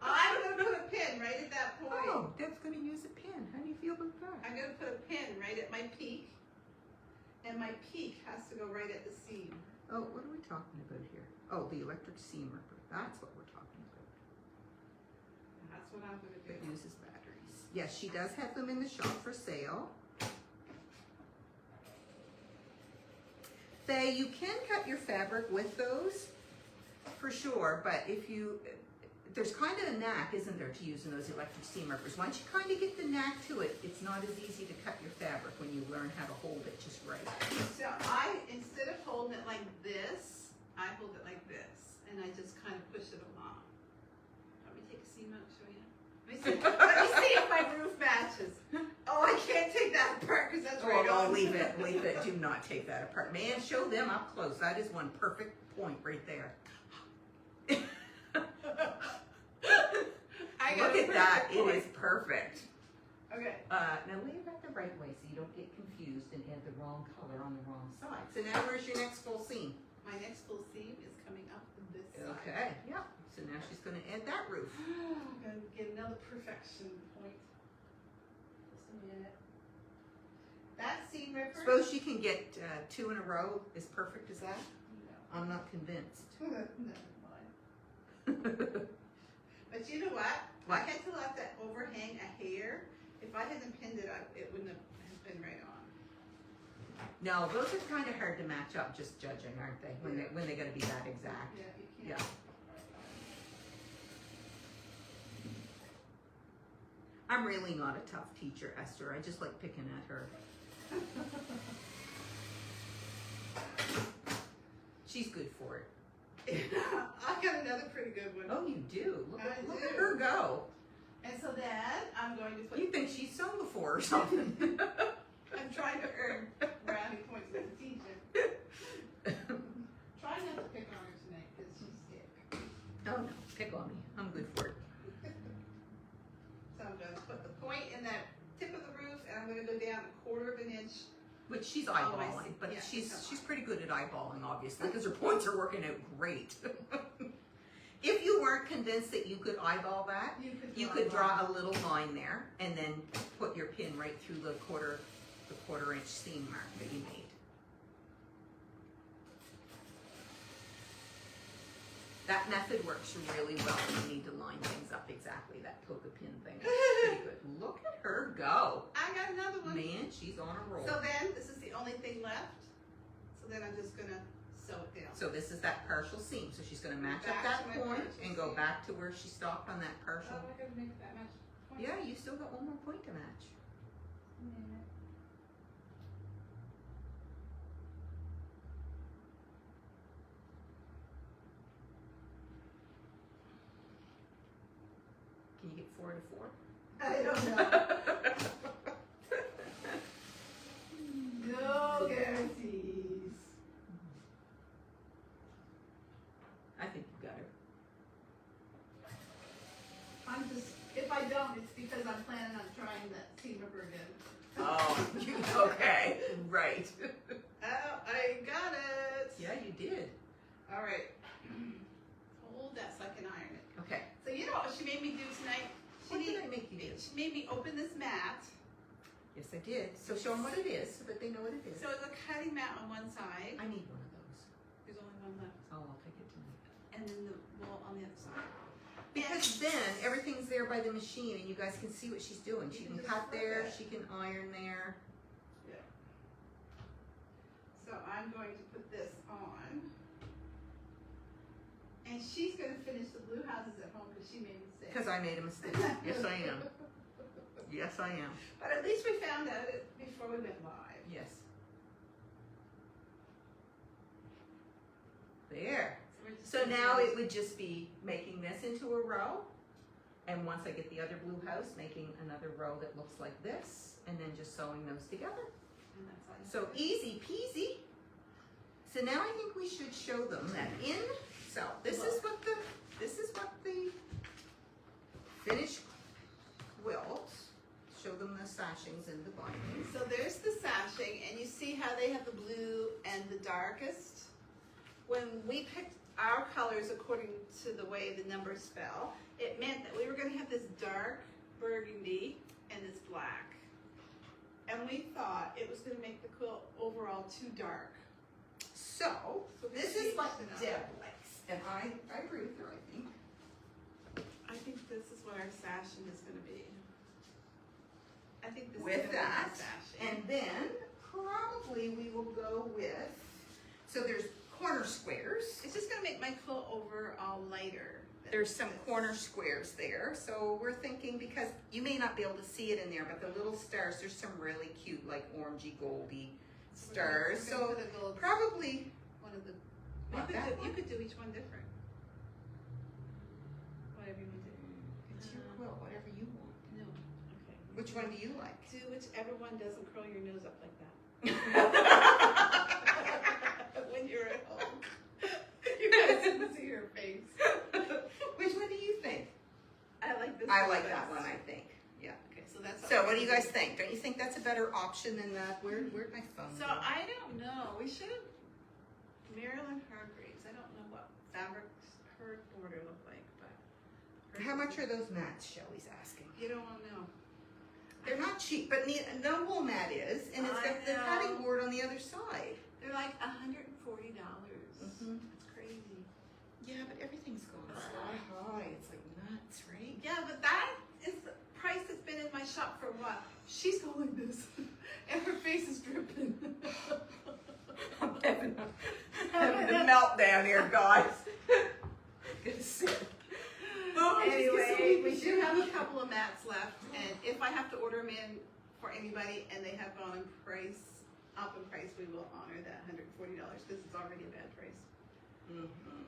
Speaker 2: I'm gonna put a pin right at that point.
Speaker 1: Oh, Deb's gonna use a pin. How do you feel about that?
Speaker 2: I'm gonna put a pin right at my peak, and my peak has to go right at the seam.
Speaker 1: Oh, what are we talking about here? Oh, the electric seam ripper. That's what we're talking about.
Speaker 2: That's what I'm gonna
Speaker 1: That
Speaker 2: do.
Speaker 1: uses batteries. Yes, she does have them in the shop for sale. Faye, you can cut your fabric with those, for sure, but if you, there's kind of a knack, isn't there, to using those electric seam rippers. Once you kind of get the knack to it, it's not as easy to cut your fabric when you learn how to hold it just right.
Speaker 2: So I, instead of holding it like this, I hold it like this, and I just kind of push it along. Let me take a seam out and show you. Let me see if my roof matches. Oh, I can't take that apart because that's right
Speaker 1: Oh,
Speaker 2: on.
Speaker 1: no, leave it. Do not take that apart. Man, show them up close. That is one perfect point right there.
Speaker 2: I got
Speaker 1: Look
Speaker 2: a
Speaker 1: at that.
Speaker 2: perfect
Speaker 1: It is
Speaker 2: point.
Speaker 1: perfect.
Speaker 2: Okay.
Speaker 1: Now lay it back the right way so you don't get confused and add the wrong color on the wrong side. So now where's your next full seam?
Speaker 2: My next full seam is coming up this side.
Speaker 1: Okay, yeah. So now she's going to add that roof.
Speaker 2: I'm gonna get another perfection point. Just a minute. That seam ripper.
Speaker 1: Suppose she can get 2 in a row as perfect as that?
Speaker 2: No.
Speaker 1: I'm not convinced.
Speaker 2: Never mind. But you know what?
Speaker 1: What?
Speaker 2: I had to let that overhang a hair. If I hadn't pinned it, it wouldn't have been right on.
Speaker 1: No, those are kind of hard to match up just judging, aren't they? When they're going to be that exact.
Speaker 2: Yeah, you
Speaker 1: Yeah.
Speaker 2: can't.
Speaker 1: I'm really not a tough teacher, Esther. I just like picking at her. She's good for it.
Speaker 2: I got another pretty good one.
Speaker 1: Oh, you do? Look
Speaker 2: I
Speaker 1: at
Speaker 2: do.
Speaker 1: her go.
Speaker 2: And so then I'm going to put.
Speaker 1: You think she's sewn before or something?
Speaker 2: I'm trying to earn brownie points as a teacher. Try not to pick on her tonight because she's sick.
Speaker 1: Oh no, pick on me. I'm good for it.
Speaker 2: So I'm going to put the point in that tip of the roof, and I'm going to go down 1/4 of an inch.
Speaker 1: Which she's
Speaker 2: I see.
Speaker 1: eyeballing, but
Speaker 2: Yeah,
Speaker 1: she's pretty good at eyeballing, obviously, because her points are working out great. If you weren't convinced that you could eyeball that, you could draw a little line there, and then put your pin right through the quarter inch seam mark that you made. That method works really well when you need to line things up exactly. That polka pin thing is pretty good. Look at her go.
Speaker 2: I got another one.
Speaker 1: Man, she's on a roll.
Speaker 2: So then, this is the only thing left. So then I'm just going to sew it down.
Speaker 1: So this is that partial seam. So she's going to match up
Speaker 2: Back
Speaker 1: that
Speaker 2: to my
Speaker 1: point
Speaker 2: partial
Speaker 1: and go
Speaker 2: seam.
Speaker 1: back to where she stopped on that
Speaker 2: Oh,
Speaker 1: partial.
Speaker 2: I got to make that much point.
Speaker 1: Yeah, you still got one more point to match. Can you get 4 to 4?
Speaker 2: I don't know. No guarantees.
Speaker 1: I think you got her.
Speaker 2: I'm just, if I don't, it's because I'm planning on trying that seam ripper again.
Speaker 1: Oh, okay, right.
Speaker 2: Oh, I got it.
Speaker 1: Yeah, you did.
Speaker 2: All right. Hold that so I can iron it.
Speaker 1: Okay.
Speaker 2: So you know what she made me do tonight?
Speaker 1: What did I make you do?
Speaker 2: She made me open this mat.
Speaker 1: Yes, I did. So show them what it is so that they know what it is.
Speaker 2: So it's a cutting mat on one side.
Speaker 1: I need one of those.
Speaker 2: There's only one left.
Speaker 1: Oh, I'll take it tonight.
Speaker 2: And then the wall on the other side.
Speaker 1: Because then everything's there by the machine and you guys can see what she's doing. She
Speaker 2: You
Speaker 1: can
Speaker 2: can just
Speaker 1: cut
Speaker 2: flip
Speaker 1: there,
Speaker 2: it.
Speaker 1: she can iron there.
Speaker 2: Yeah. So I'm going to put this on. And she's going to finish the blue houses at home because she made a mistake.
Speaker 1: Because I made a mistake. Yes, I am. Yes, I am.
Speaker 2: But at least we found out it before we went live.
Speaker 1: Yes. There.
Speaker 2: We're just
Speaker 1: So
Speaker 2: gonna
Speaker 1: now
Speaker 2: do
Speaker 1: it would just be making this into a row. And once I get the other blue house, making another row that looks like this. And then just sewing those together.
Speaker 2: and that's all you
Speaker 1: So
Speaker 2: have to do.
Speaker 1: easy peasy. So now I think we should show them that so this is what the finished quilt. Show them the sashings and the bindings.
Speaker 2: So there's the sashing, and you see how they have the blue and the darkest? When we picked our colors according to the way the numbers fell, it meant that we were going to have this dark burgundy and this black. And we thought it was going to make the quilt overall too dark.
Speaker 1: So this is what Deb likes, and I agree with her.
Speaker 2: I think this is what our sashing is going to be. I think this is
Speaker 1: With
Speaker 2: going to be
Speaker 1: that,
Speaker 2: the sashing.
Speaker 1: and then probably we will go with. So there's corner squares.
Speaker 2: It's just going to make my quilt overall lighter.
Speaker 1: There's some corner squares there, so we're thinking, because you may not be able to see it in there, but the little stars, there's some really cute, like orangey, goldy stars. So probably
Speaker 2: one of the.
Speaker 1: Not that
Speaker 2: You
Speaker 1: one?
Speaker 2: could do each one different. Whatever you want to do.
Speaker 1: it's your quilt, whatever you want.
Speaker 2: No. Okay.
Speaker 1: Which one do you like?
Speaker 2: Do whichever one doesn't curl your nose up like that. When you're at home. You guys can see her face.
Speaker 1: Which one do you think?
Speaker 2: I like this
Speaker 1: I
Speaker 2: one
Speaker 1: like
Speaker 2: best.
Speaker 1: that one, I think. Yeah.
Speaker 2: Okay, so that's
Speaker 1: So what do you guys think? Don't you think that's a better option than the, where'd my phone
Speaker 2: So
Speaker 1: go?
Speaker 2: I don't know. We should have Marilyn Hargreaves. I don't know what fabrics her border looked like, but
Speaker 1: How much are those mats, Shelly's asking?
Speaker 2: you don't want to know.
Speaker 1: They're not cheap, but no wool mat is, and it's
Speaker 2: I
Speaker 1: got the
Speaker 2: know.
Speaker 1: cutting board on the other side.
Speaker 2: They're like $140.
Speaker 1: Mhm.
Speaker 2: That's crazy.
Speaker 1: Yeah, but everything's gone sky high. It's like nuts, right?
Speaker 2: Yeah, but that is the price that's been in my shop for what? She's going like this, and her face is dripping.
Speaker 1: I'm having a meltdown here, guys. Gonna sit. Oh,
Speaker 2: Anyway, We do have a couple of mats left, and if I have to order them in for anybody and they have gone up in price, we will honor that $140 because it's already a bad price.
Speaker 1: Mm-hmm.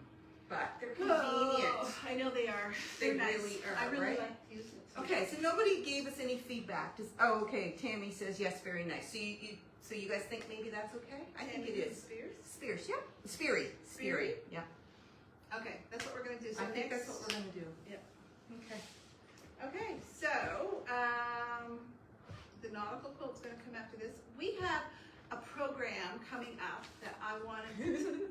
Speaker 1: But they're convenient.
Speaker 2: Oh, I know they are.
Speaker 1: They
Speaker 2: They're nice.
Speaker 1: really are,
Speaker 2: I really
Speaker 1: right?
Speaker 2: like using it.
Speaker 1: Okay, so nobody gave us any feedback. Okay, Tammy says yes, very nice. So you guys think maybe that's okay? I think it is.
Speaker 2: Spears?
Speaker 1: Yeah. Speary. Yeah.
Speaker 2: Okay, that's what we're going to do. So
Speaker 1: I think
Speaker 2: next,
Speaker 1: that's what we're going to do.
Speaker 2: Yep.
Speaker 1: Okay.
Speaker 2: Okay, so the nautical quilt's going to come after this. We have a program coming up that I wanted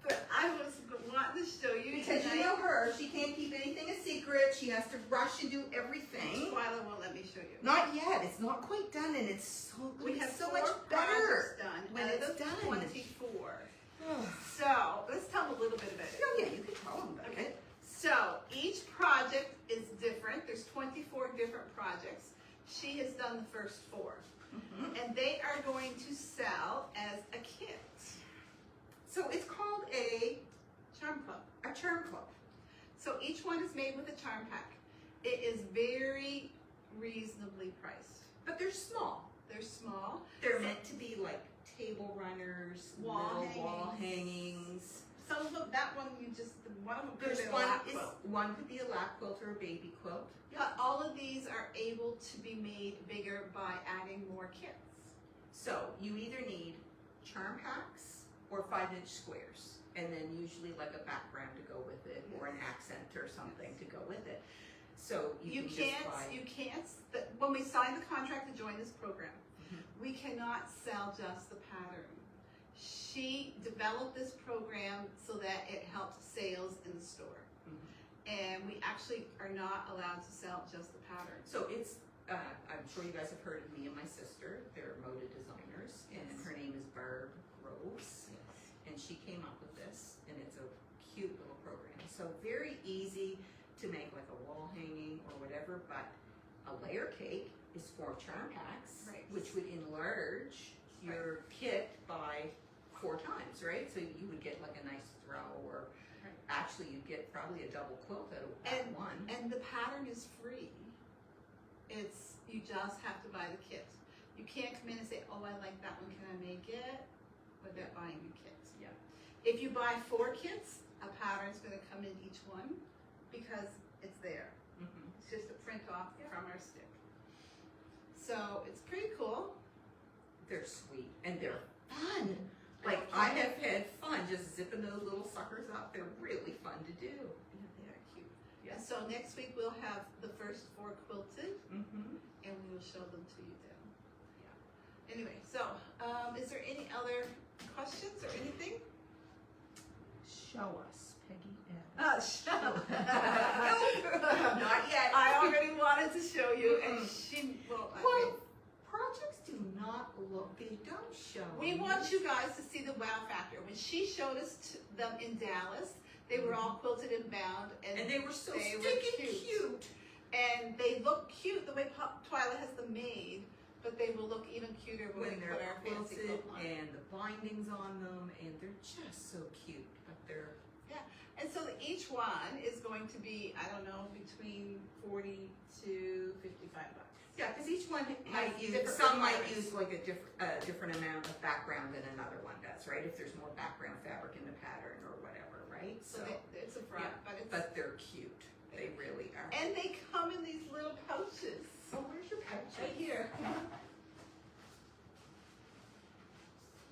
Speaker 2: that I was wanting to show you
Speaker 1: Because
Speaker 2: tonight.
Speaker 1: you know her, she can't keep anything a secret. She has to rush and do everything.
Speaker 2: Twyla won't let me show you.
Speaker 1: Not yet. It's not quite done, and it's so good.
Speaker 2: We have
Speaker 1: so
Speaker 2: 4
Speaker 1: much better
Speaker 2: projects done
Speaker 1: when
Speaker 2: out of
Speaker 1: it's
Speaker 2: the
Speaker 1: done.
Speaker 2: 24. So let's tell them a little bit about it.
Speaker 1: Oh, yeah, you can tell them about
Speaker 2: Okay.
Speaker 1: it.
Speaker 2: So each project is different. There's 24 different projects. She has done the first 4.
Speaker 1: Mm-hmm.
Speaker 2: And they are going to sell as a kit.
Speaker 1: So it's called a
Speaker 2: Charm Club.
Speaker 1: charm club.
Speaker 2: So each one is made with a charm pack. It is very reasonably priced.
Speaker 1: But they're small.
Speaker 2: They're small.
Speaker 1: They're meant to be like table runners,
Speaker 2: Wall
Speaker 1: little wall hangings.
Speaker 2: Some of them, that one one of them could
Speaker 1: There's
Speaker 2: be a lap quilt.
Speaker 1: one could be a lap quilt or a baby quilt.
Speaker 2: But all of these are able to be made bigger by adding more kits.
Speaker 1: So you either need charm packs or 5-inch squares, and then usually like a background to go with it, or an accent or something to go with it. So you can just buy.
Speaker 2: When we sign the contract to join this program,
Speaker 1: Mhm.
Speaker 2: we cannot sell just the pattern. She developed this program so that it helps sales in the store. And we actually are not allowed to sell just the pattern.
Speaker 1: So it's, I'm sure you guys have heard of me and my sister. They're moda designers, and
Speaker 2: Yes.
Speaker 1: her name is Barb Gross, and she came up with this, and it's a cute little program. So very easy to make like a wall hanging or whatever, but a layer cake is 4 charm packs,
Speaker 2: Right.
Speaker 1: which would enlarge your kit by 4 times, right? So you would get like a nice throw, or
Speaker 2: Right.
Speaker 1: actually you'd get probably a double quilt out of that one.
Speaker 2: And the pattern is free. You just have to buy the kit. You can't come in and say, oh, I like that one, can I make it? Without buying the kit.
Speaker 1: Yeah.
Speaker 2: If you buy 4 kits, a pattern's gonna come in each one because it's there.
Speaker 1: Mhm.
Speaker 2: It's just a print off from our stick. So it's pretty cool.
Speaker 1: They're sweet and they're fun. Like I have had fun just zipping those little suckers up. They're really fun to do.
Speaker 2: Yeah, they are cute.
Speaker 1: Yeah.
Speaker 2: And so next week we'll have the first 4 quilted
Speaker 1: Mm-hmm.
Speaker 2: and we will show them to you then. Yeah. Anyway, so is there any other questions or anything?
Speaker 1: Show us, Peggy.
Speaker 2: Shut up.
Speaker 1: Not yet.
Speaker 2: I already wanted to show you, and she well.
Speaker 1: Well, projects do not look. They don't show.
Speaker 2: We want you guys to see the wow factor. When she showed us them in Dallas, they were all quilted and bound,
Speaker 1: And they were so
Speaker 2: they were
Speaker 1: stinking
Speaker 2: cute.
Speaker 1: cute.
Speaker 2: And they look cute the way Twyla has them made, but they will look even cuter when, we
Speaker 1: When they're
Speaker 2: put our fancy
Speaker 1: quilted
Speaker 2: quilt on.
Speaker 1: and the bindings on them, and they're just so cute. But they're
Speaker 2: And so each one is going to be, I don't know, between $40 to $55.
Speaker 1: yeah, because each one might use
Speaker 2: different
Speaker 1: some might
Speaker 2: requirements.
Speaker 1: use like a different amount of background than another one does, right? If there's more background fabric in the pattern or whatever, right?
Speaker 2: So it's a front,
Speaker 1: yeah,
Speaker 2: but
Speaker 1: they're cute. They really are.
Speaker 2: and they come in these little pouches.
Speaker 1: Oh, where's your pouch?
Speaker 2: Right here.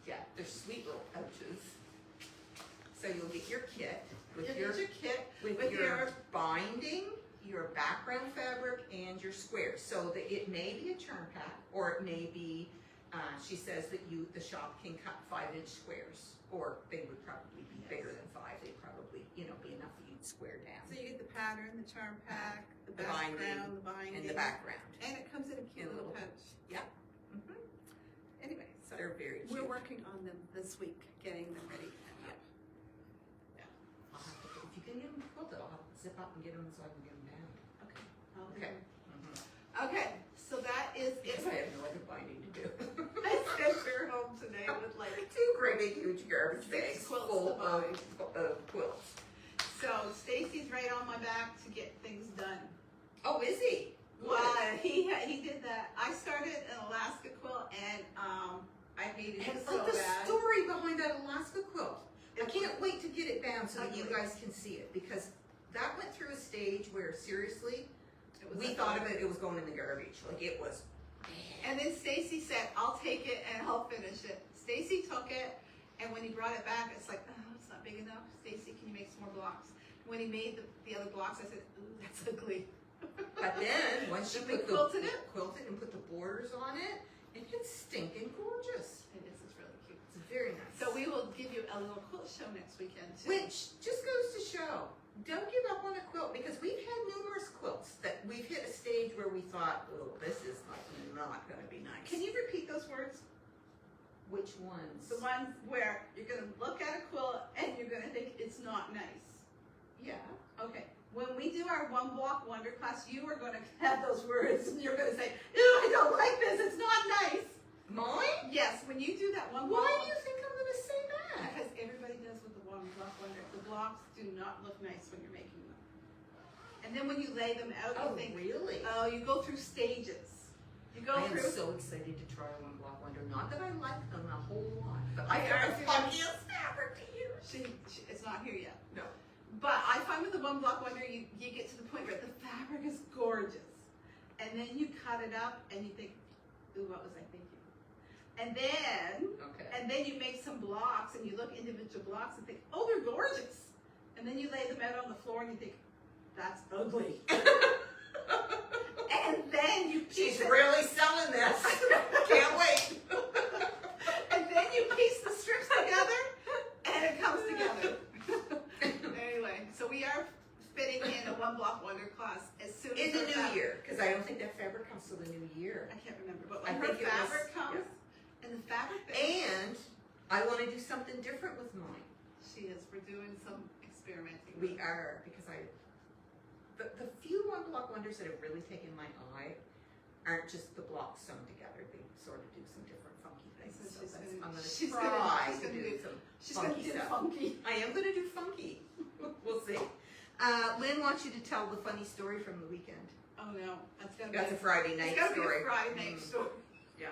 Speaker 1: Yeah, they're sweet little pouches. So you'll get your kit with
Speaker 2: You'll get your kit
Speaker 1: with
Speaker 2: with
Speaker 1: your
Speaker 2: your
Speaker 1: binding, your background fabric, and your squares. So that it may be a charm pack, or it may be. She says that the shop can cut 5-inch squares, or they would probably be bigger than 5. They'd probably be enough for you to square down.
Speaker 2: So you get the pattern, the charm pack, the
Speaker 1: The binding,
Speaker 2: background, the binding,
Speaker 1: and the background.
Speaker 2: and it comes in a cute
Speaker 1: In a
Speaker 2: little
Speaker 1: little
Speaker 2: pouch.
Speaker 1: Yeah. Mm-hmm.
Speaker 2: Anyway, so
Speaker 1: They're very cute.
Speaker 2: we're working on them this week, getting them ready.
Speaker 1: I'll have to, if you can get them quilted, I'll have to zip up and get them so I can get them down.
Speaker 2: Okay. I'll do
Speaker 1: Okay.
Speaker 2: it.
Speaker 1: Mm-hmm.
Speaker 2: Okay, so that is it.
Speaker 1: Because I have no other binding to do.
Speaker 2: I sent her home today with like
Speaker 1: 2 great big huge garbage
Speaker 2: 6
Speaker 1: bags
Speaker 2: quilts
Speaker 1: full
Speaker 2: to buy.
Speaker 1: of quilts.
Speaker 2: So Stacy's right on my back to get things
Speaker 1: Oh, is he?
Speaker 2: Well, he did that. I started an Alaska quilt, and I hated
Speaker 1: And
Speaker 2: it so
Speaker 1: like the
Speaker 2: bad.
Speaker 1: story behind that Alaska quilt. I
Speaker 2: It
Speaker 1: can't wait to get it bound so that you
Speaker 2: ugly.
Speaker 1: guys can see it, because that went through a stage where seriously,
Speaker 2: It was
Speaker 1: we
Speaker 2: ugly.
Speaker 1: thought of it was going in the garbage. Like it was.
Speaker 2: And then Stacy said, "I'll take it and I'll finish it." Stacy took it, and when he brought it back, it's like, "Oh, it's not big enough." Stacy, can you make some more blocks? When he made the other blocks, I said, "Ooh, that's ugly."
Speaker 1: But then once you
Speaker 2: Then we
Speaker 1: put
Speaker 2: quilted it.
Speaker 1: quilted and put the borders on it, it's stinking gorgeous.
Speaker 2: It is. It's really cute.
Speaker 1: It's very nice.
Speaker 2: So we will give you a little quilt show next weekend too.
Speaker 1: Which just goes to show, don't give up on a quilt, because we've had numerous quilts that we've hit a stage where we thought, oh, this is not going to be nice.
Speaker 2: Can you repeat those words?
Speaker 1: Which ones?
Speaker 2: The ones where you're going to look at a quilt and you're going to think it's not nice.
Speaker 1: Yeah.
Speaker 2: Okay. When we do our one block wonder class, you are going to have those words and you're going to say, "Ew, I don't like this. It's not nice."
Speaker 1: Mine?
Speaker 2: Yes. When you do that one
Speaker 1: Why
Speaker 2: block,
Speaker 1: do you think I'm going to say that?
Speaker 2: because everybody does with the one block wonder. The blocks do not look nice when you're making them. And then when you lay them out,
Speaker 1: Oh,
Speaker 2: you think,
Speaker 1: really?
Speaker 2: oh, you go through stages. You go
Speaker 1: I am
Speaker 2: through.
Speaker 1: so excited to try one block wonder. Not that I like them a whole lot, but
Speaker 2: I
Speaker 1: I got
Speaker 2: are
Speaker 1: the
Speaker 2: too.
Speaker 1: funkiest fabric to use.
Speaker 2: It's not here yet.
Speaker 1: No.
Speaker 2: But I find with the one block wonder, you get to the point where the fabric is gorgeous. And then you cut it up and you think, ooh, what was I thinking? And then you make some blocks and you look individual blocks and think, oh, they're gorgeous. And then you lay them out on the floor and you think, that's ugly. And then you
Speaker 1: She's
Speaker 2: piece it.
Speaker 1: really selling this. Can't wait.
Speaker 2: And then you piece the strips together and it comes together. Anyway, so we are fitting in a one block wonder class as soon as
Speaker 1: In the
Speaker 2: our
Speaker 1: new
Speaker 2: fab-
Speaker 1: year, because I don't think that fabric comes till the new year.
Speaker 2: I can't remember, but
Speaker 1: I
Speaker 2: when her
Speaker 1: think it was-
Speaker 2: fabric comes, and the fabric that
Speaker 1: And I want to do something different with mine.
Speaker 2: she is, we're doing some experimenting.
Speaker 1: We are, because the few one block wonders that have really taken my eye aren't just the blocks sewn together. They sort of do some different funky things.
Speaker 2: So
Speaker 1: So
Speaker 2: she's
Speaker 1: that's,
Speaker 2: gonna-
Speaker 1: I'm going to
Speaker 2: she's
Speaker 1: try
Speaker 2: gonna- she's
Speaker 1: to
Speaker 2: gonna
Speaker 1: do
Speaker 2: do-
Speaker 1: some
Speaker 2: She's going to
Speaker 1: funky
Speaker 2: do
Speaker 1: stuff.
Speaker 2: funky.
Speaker 1: I am going to do funky. We'll see. Lynn wants you to tell the funny story from the weekend.
Speaker 2: Oh no, that's going to
Speaker 1: That's a
Speaker 2: be
Speaker 1: Friday night
Speaker 2: it's gonna
Speaker 1: story.
Speaker 2: be a Friday night story.
Speaker 1: Yeah.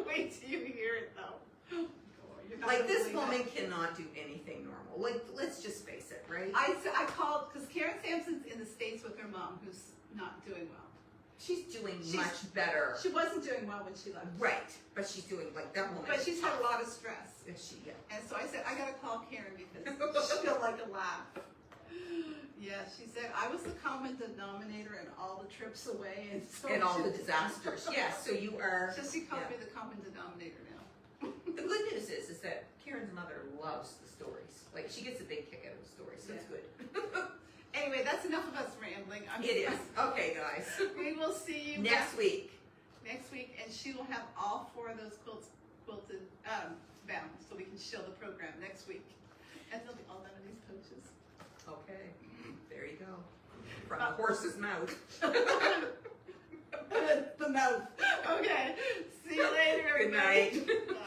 Speaker 2: Wait till you hear it though. Oh, you're not
Speaker 1: Like
Speaker 2: gonna
Speaker 1: this
Speaker 2: believe
Speaker 1: woman
Speaker 2: it.
Speaker 1: cannot do anything normal. Like, let's just face it, right?
Speaker 2: I called, because Karen Sampson's in the States with her mom, who's not doing well.
Speaker 1: She's doing
Speaker 2: She's-
Speaker 1: much better.
Speaker 2: She wasn't doing well when she left.
Speaker 1: Right, but she's doing like that woman.
Speaker 2: But she's had a lot of stress.
Speaker 1: Is she? Yeah.
Speaker 2: And so I said, I gotta call Karen because she'll like a laugh. Yeah, she said, I was the common denominator in all the trips away and so
Speaker 1: And all the disasters. Yes. So you are.
Speaker 2: So she calls
Speaker 1: yeah.
Speaker 2: me the common denominator now.
Speaker 1: The good news is that Karen's mother loves the stories. Like she gets a big kick out of the stories, so it's good.
Speaker 2: Anyway, that's enough of us rambling.
Speaker 1: It is. Okay, guys.
Speaker 2: We will see you
Speaker 1: Next week.
Speaker 2: next week, and she will have all 4 of those quilted bound, so we can show the program next week. And they'll be all done in these pouches.
Speaker 1: Okay. There you go. From the horse's mouth.
Speaker 2: The mouth. Okay. See you later,
Speaker 1: Good
Speaker 2: everybody.
Speaker 1: night.
Speaker 2: Bye.